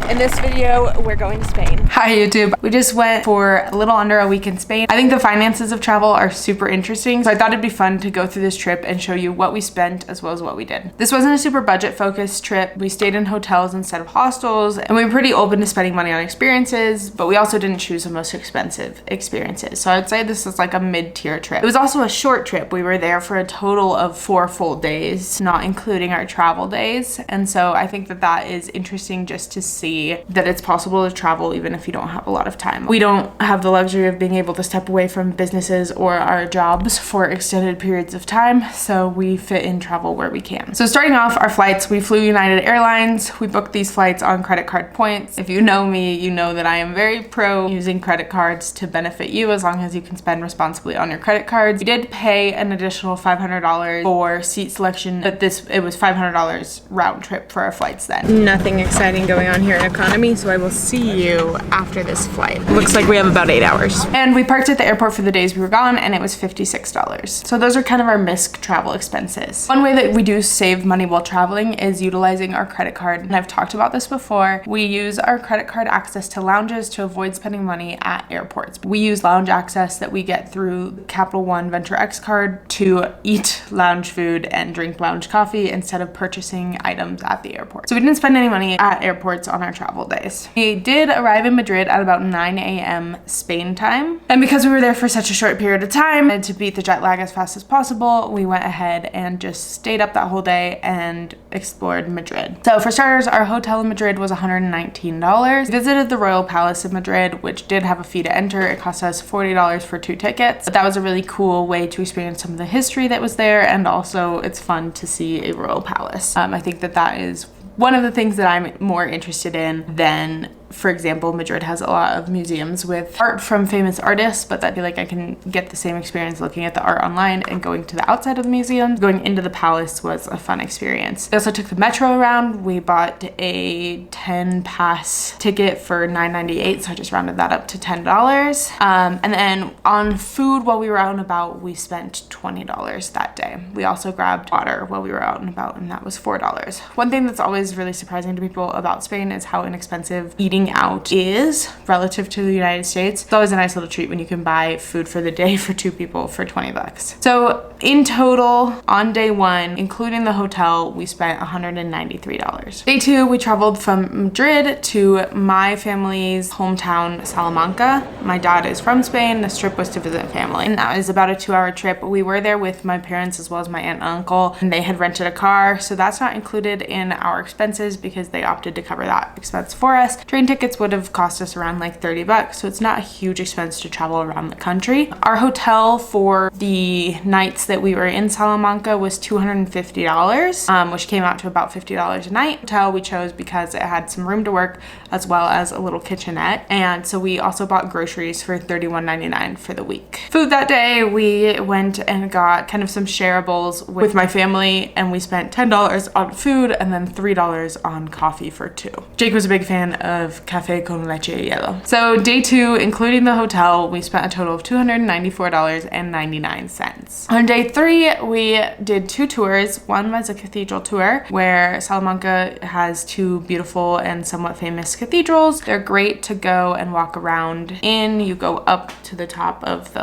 In this video, we're going to Spain. Hi YouTube. We just went for a little under a week in Spain. I think the finances of travel are super interesting, so I thought it'd be fun to go through this trip and show you what we spent as well as what we did. This wasn't a super budget focused trip. We stayed in hotels instead of hostels, and we were pretty open to spending money on experiences, but we also didn't choose the most expensive experiences. So I'd say this is like a mid-tier trip. It was also a short trip. We were there for a total of 4 full days, not including our travel days. And so I think that that is interesting just to see that it's possible to travel even if you don't have a lot of time. We don't have the luxury of being able to step away from businesses or our jobs for extended periods of time, so we fit in travel where we can. So starting off, our flights, we flew United Airlines. We booked these flights on credit card points. If you know me, you know that I am very pro using credit cards to benefit you as long as you can spend responsibly on your credit cards. We did pay an additional $500 for seat selection, but it was $500 round trip for our flights then. Nothing exciting going on here in economy, so I will see you after this flight. Looks like we have about 8 hours. And we parked at the airport for the days we were gone, and it was $56. So those are kind of our MISC travel expenses. One way that we do save money while traveling is utilizing our credit card. And I've talked about this before. We use our credit card access to lounges to avoid spending money at airports. We use lounge access that we get through Capital One Venture X card to eat lounge food and drink lounge coffee instead of purchasing items at the airport. So we didn't spend any money at airports on our travel days. We did arrive in Madrid at about 9 a.m. Spain time. And because we were there for such a short period of time and to beat the jet lag as fast as possible, we went ahead and just stayed up that whole day and explored Madrid. So for starters, our hotel in Madrid was $119. We visited the Royal Palace of Madrid, which did have a fee to enter. It cost us $40 for 2 tickets. But that was a really cool way to experience some of the history that was there, and also it's fun to see a royal palace. I think that that is one of the things that I'm more interested in than, for example, Madrid has a lot of museums with art from famous artists, but I feel like I can get the same experience looking at the art online and going to the outside of the museum. Going into the palace was a fun experience. We also took the metro around. We bought a 10 pass ticket for $9.98, so I just rounded that up to $10. And then on food while we were out and about, we spent $20 that day. We also grabbed water while we were out and about, and that was $4. One thing that's always really surprising to people about Spain is how inexpensive eating out is relative to the United States. It's always a nice little treat when you can buy food for the day for 2 people for 20 bucks. So in total, on day 1, including the hotel, we spent $193. Day 2, we traveled from Madrid to my family's hometown, Salamanca. My dad is from Spain. This trip was to visit family, and that was about a 2-hour trip. We were there with my parents as well as my aunt and uncle, and they had rented a car, so that's not included in our expenses because they opted to cover that expense for us. Train tickets would have cost us around like 30 bucks, so it's not a huge expense to travel around the country. Our hotel for the nights that we were in Salamanca was $250, which came out to about $50 a night. Hotel we chose because it had some room to work as well as a little kitchenette, and so we also bought groceries for $31.99 for the week. Food that day, we went and got kind of some shareables with my family, and we spent $10 on food and then $3 on coffee for 2. Jake was a big fan of café con leche y hielo. So day 2, including the hotel, we spent a total of $294.99. On day 3, we did 2 tours. One was a cathedral tour where Salamanca has 2 beautiful and somewhat famous cathedrals. They're great to go and walk around in. You go up to the top of the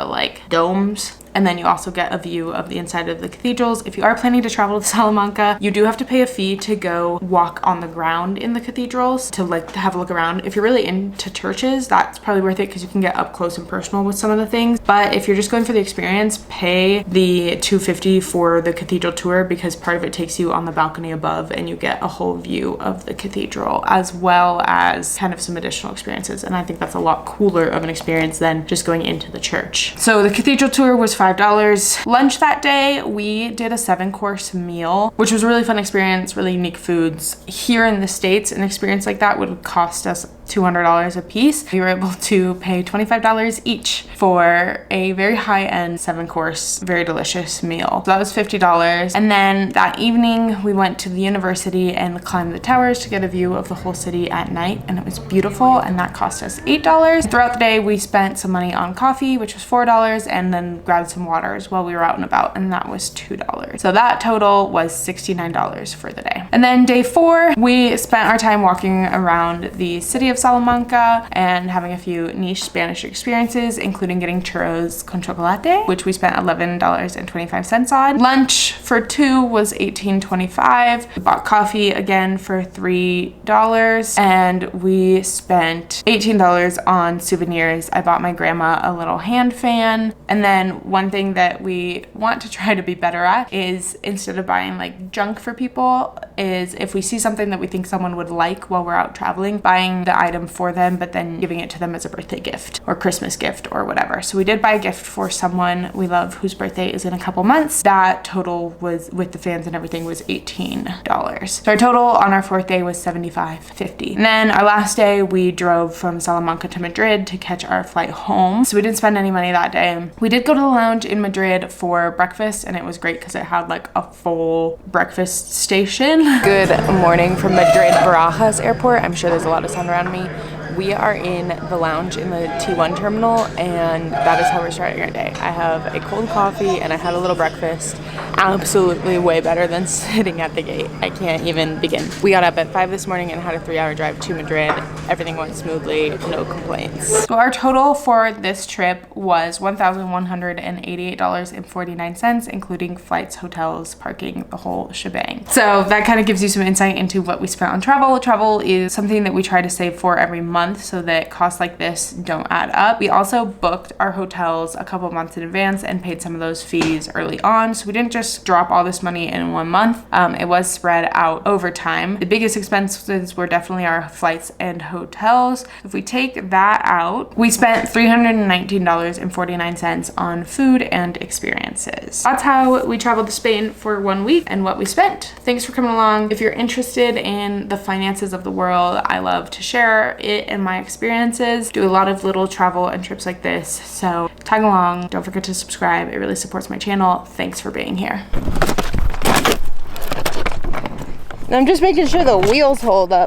domes, and then you also get a view of the inside of the cathedrals. If you are planning to travel to Salamanca, you do have to pay a fee to go walk on the ground in the cathedrals to have a look around. If you're really into churches, that's probably worth it because you can get up close and personal with some of the things. But if you're just going for the experience, pay the $250 for the cathedral tour because part of it takes you on the balcony above and you get a whole view of the cathedral as well as kind of some additional experiences. And I think that's a lot cooler of an experience than just going into the church. So the cathedral tour was $5. Lunch that day, we did a 7-course meal, which was a really fun experience, really unique foods. Here in the States, an experience like that would cost us $200 a piece. We were able to pay $25 each for a very high-end 7-course, very delicious meal. So that was $50. And then that evening we went to the university and climbed the towers to get a view of the whole city at night, and it was beautiful, and that cost us $8. Throughout the day we spent some money on coffee, which was $4, and then grabbed some waters while we were out and about, and that was $2. So that total was $69 for the day. And then day 4, we spent our time walking around the city of Salamanca and having a few niche Spanish experiences, including getting churros con chocolate, which we spent $11.25 on. Lunch for 2 was $18.25. We bought coffee again for $3, and we spent $18 on souvenirs. I bought my grandma a little hand fan. And then one thing that we want to try to be better at is, instead of buying like junk for people, is if we see something that we think someone would like while we're out traveling, buying the item for them, but then giving it to them as a birthday gift or Christmas gift or whatever. So we did buy a gift for someone we love whose birthday is in a couple months. That total was, with the fans and everything, was $18. So our total on our 4th day was $75.50. And then our last day we drove from Salamanca to Madrid to catch our flight home. So we didn't spend any money that day. We did go to the lounge in Madrid for breakfast, and it was great because it had like a full breakfast station. Good morning from Madrid Barajas Airport. I'm sure there's a lot of sun around me. We are in the lounge in the T1 terminal, and that is how we're starting our day. I have a cold coffee and I had a little breakfast. Absolutely way better than sitting at the gate. I can't even begin. We got up at 5 this morning and had a 3-hour drive to Madrid. Everything went smoothly, no complaints. So our total for this trip was $1,188.49, including flights, hotels, parking, the whole shebang. So that kind of gives you some insight into what we spent on travel. Travel is something that we try to save for every month so that costs like this don't add up. We also booked our hotels a couple months in advance and paid some of those fees early on. So we didn't just drop all this money in one month. It was spread out over time. The biggest expenses were definitely our flights and hotels. If we take that out, we spent $319.49 on food and experiences. That's how we traveled to Spain for 1 week and what we spent. Thanks for coming along. If you're interested in the finances of the world, I love to share it and my experiences. Do a lot of little travel and trips like this, so tag along. Don't forget to subscribe. It really supports my channel. Thanks for being here. I'm just making sure the wheels hold up.